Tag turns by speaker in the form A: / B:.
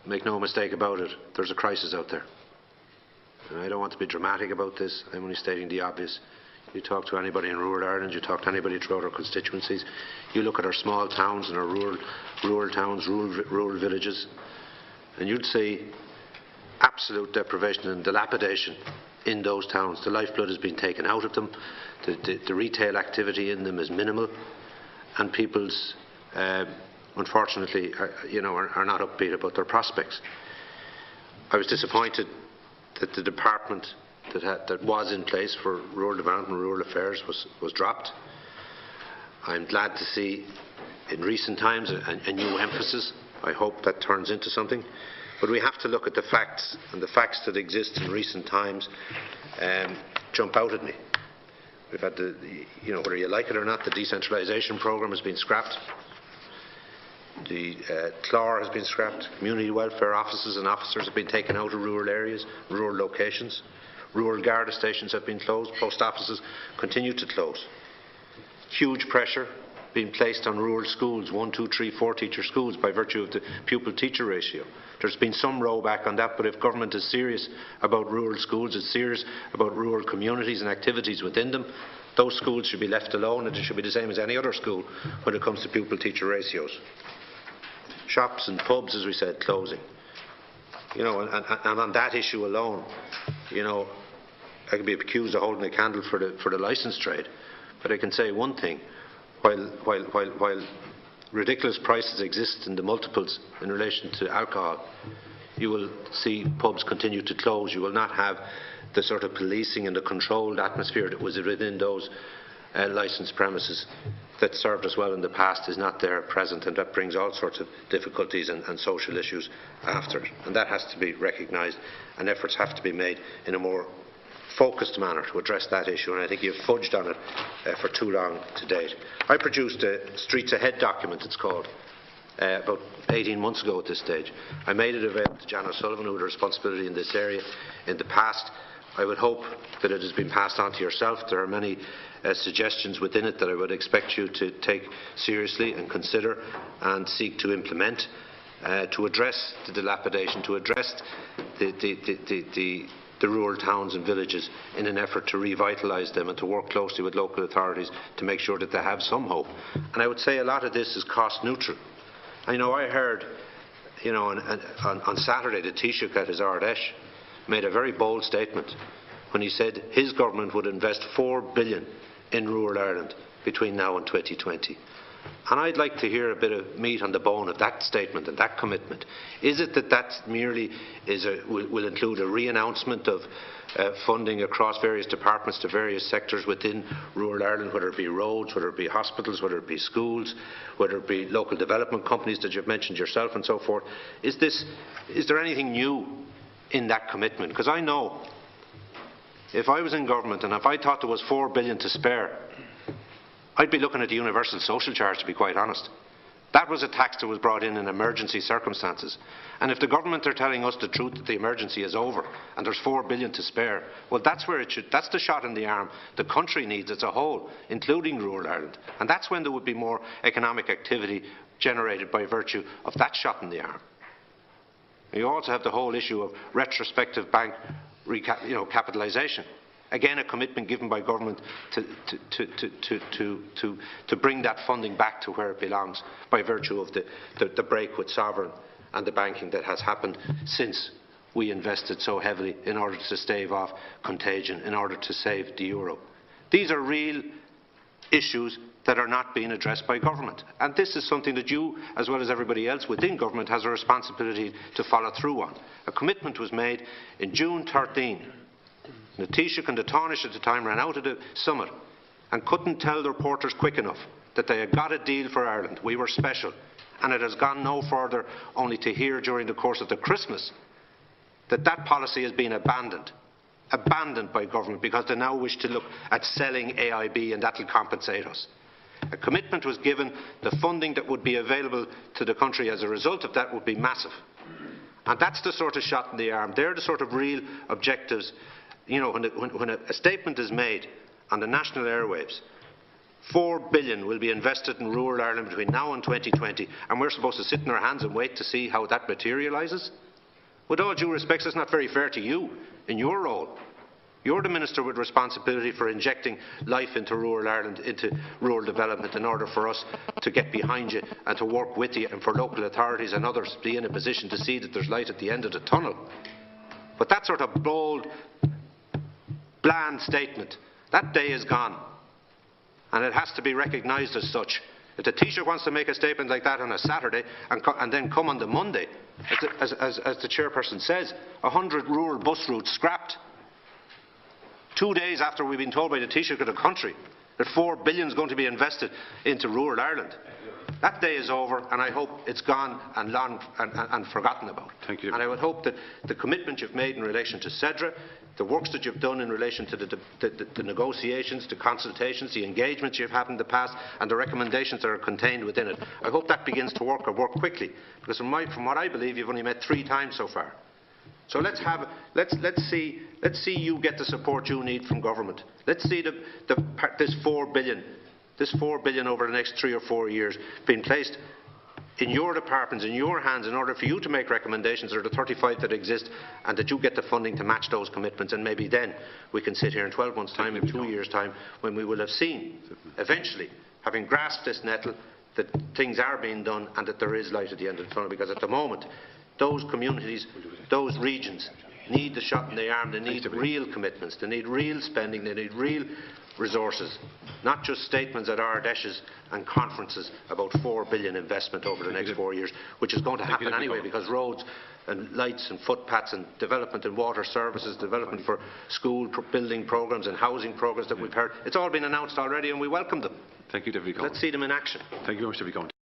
A: make no mistake about it, there's a crisis out there. And I don't want to be dramatic about this. I'm only stating the obvious. You talk to anybody in rural Ireland, you talk to anybody throughout our constituencies, you look at our small towns and our rural towns, rural villages, and you'd see absolute deprivation and dilapidation in those towns. The lifeblood has been taken out of them, the retail activity in them is minimal, and people's, unfortunately, are not upbeat about their prospects. I was disappointed that the department that was in place for rural development and rural affairs was dropped. I'm glad to see in recent times a new emphasis. I hope that turns into something. But we have to look at the facts, and the facts that exist in recent times jump out at me. We've had whether you like it or not, the decentralisation programme has been scrapped. The CLAR has been scrapped. Community welfare offices and officers have been taken out of rural areas, rural locations. Rural Garda stations have been closed. Post offices continue to close. Huge pressure being placed on rural schools, 1, 2, 3, 4 teacher schools by virtue of the pupil-teacher ratio. There's been some rollback on that, but if government is serious about rural schools, it's serious about rural communities and activities within them, those schools should be left alone, and it should be the same as any other school when it comes to pupil-teacher ratios. Shops and pubs, as we said, closing. And on that issue alone, I could be accused of holding a candle for the licence trade, but I can say one thing: while ridiculous prices exist in the multiples in relation to alcohol, you will see pubs continue to close. You will not have the sort of policing and the controlled atmosphere that was within those licensed premises that served us well in the past is not there at present, and that brings all sorts of difficulties and social issues after it. And that has to be recognised, and efforts have to be made in a more focused manner to address that issue, and I think you've fudged on it for too long to date. I produced a Streets Ahead document, it's called, about 18 months ago at this stage. I made it available to Jan O'Sullivan, who had a responsibility in this area in the past. I would hope that it has been passed on to yourself. There are many suggestions within it that I would expect you to take seriously and consider and seek to implement to address the dilapidation, to address the rural towns and villages in an effort to revitalise them and to work closely with local authorities to make sure that they have some hope. And I would say a lot of this is cost neutral. I heard, on Saturday, the Taoiseach at his Ardèche made a very bold statement when he said his government would invest $4 billion in rural Ireland between now and 2020. And I'd like to hear a bit of meat on the bone of that statement and that commitment. Is it that merely will include a re-announcement of funding across various departments to various sectors within rural Ireland, whether it be roads, whether it be hospitals, whether it be schools, whether it be local development companies that you've mentioned yourself and so forth? Is there anything new in that commitment? Because I know if I was in government and if I thought there was $4 billion to spare, I'd be looking at the universal social charge, to be quite honest. That was a tax that was brought in emergency circumstances. And if the government are telling us the truth that the emergency is over and there's $4 billion to spare, well, that's the shot in the arm the country needs as a whole, including rural Ireland. And that's when there would be more economic activity generated by virtue of that shot in the arm. You also have the whole issue of retrospective bank capitalisation. Again, a commitment given by government to bring that funding back to where it belongs by virtue of the break with sovereign and the banking that has happened since we invested so heavily in order to stave off contagion, in order to save the euro. These are real issues that are not being addressed by government. And this is something that you, as well as everybody else within government, has a responsibility to follow through on. A commitment was made in June 13. The Taoiseach and the Taoiseach at the time ran out of the summit and couldn't tell the reporters quick enough that they had got a deal for Ireland. We were special. And it has gone no further only to hear during the course of the Christmas that that policy has been abandoned by government because they now wish to look at selling AIB, and that will compensate us. A commitment was given. The funding that would be available to the country as a result of that would be massive. And that's the sort of shot in the arm. They're the sort of real objectives. When a statement is made on the national airwaves 4 billion will be invested in rural Ireland between now and 2020, and we're supposed to sit in our hands and wait to see how that materialises? With all due respect, it's not very fair to you in your role. You're the Minister with responsibility for injecting life into rural Ireland, into rural development, in order for us to get behind you and to work with you, and for local authorities and others to be in a position to see that there's light at the end of the tunnel. But that sort of bold, bland statement, that day is gone. And it has to be recognised as such. If the Taoiseach wants to make a statement like that on a Saturday and then come on the Monday, as the chairperson says, 100 rural bus routes scrapped, 2 days after we've been told by the Taoiseach of the country that 4 billion is going to be invested into rural Ireland. That day is over, and I hope it's gone and long and forgotten about.
B: Thank you.
A: And I would hope that the commitment you've made in relation to CEDRA, the works that you've done in relation to the negotiations, the consultations, the engagements you've had in the past, and the recommendations that are contained within it, I hope that begins to work, or work quickly. Because from what I believe, you've only met 3 times so far. So let's see you get the support you need from government. Let's see this 4 billion over the next 3 or 4 years being placed in your departments, in your hands, in order for you to make recommendations, or the 35 that exist, and that you get the funding to match those commitments. And maybe then we can sit here in 12 months' time, in 2 years' time, when we will have seen, eventually, having grasped this nettle, that things are being done and that there is light at the end of the tunnel. Because at the moment, those communities, those regions need the shot in the arm. They need real commitments. They need real spending. They need real resources, not just statements at Ardèches and conferences about 4 billion investment over the next 4 years, which is going to happen anyway, because roads and lights and footpaths and development in water services, development for school building programmes and housing programmes that we've heard, it's all been announced already, and we welcome them.
B: Thank you, Deputy Cowen.
A: Let's see them in action.
B: Thank you very much, Deputy Cowen.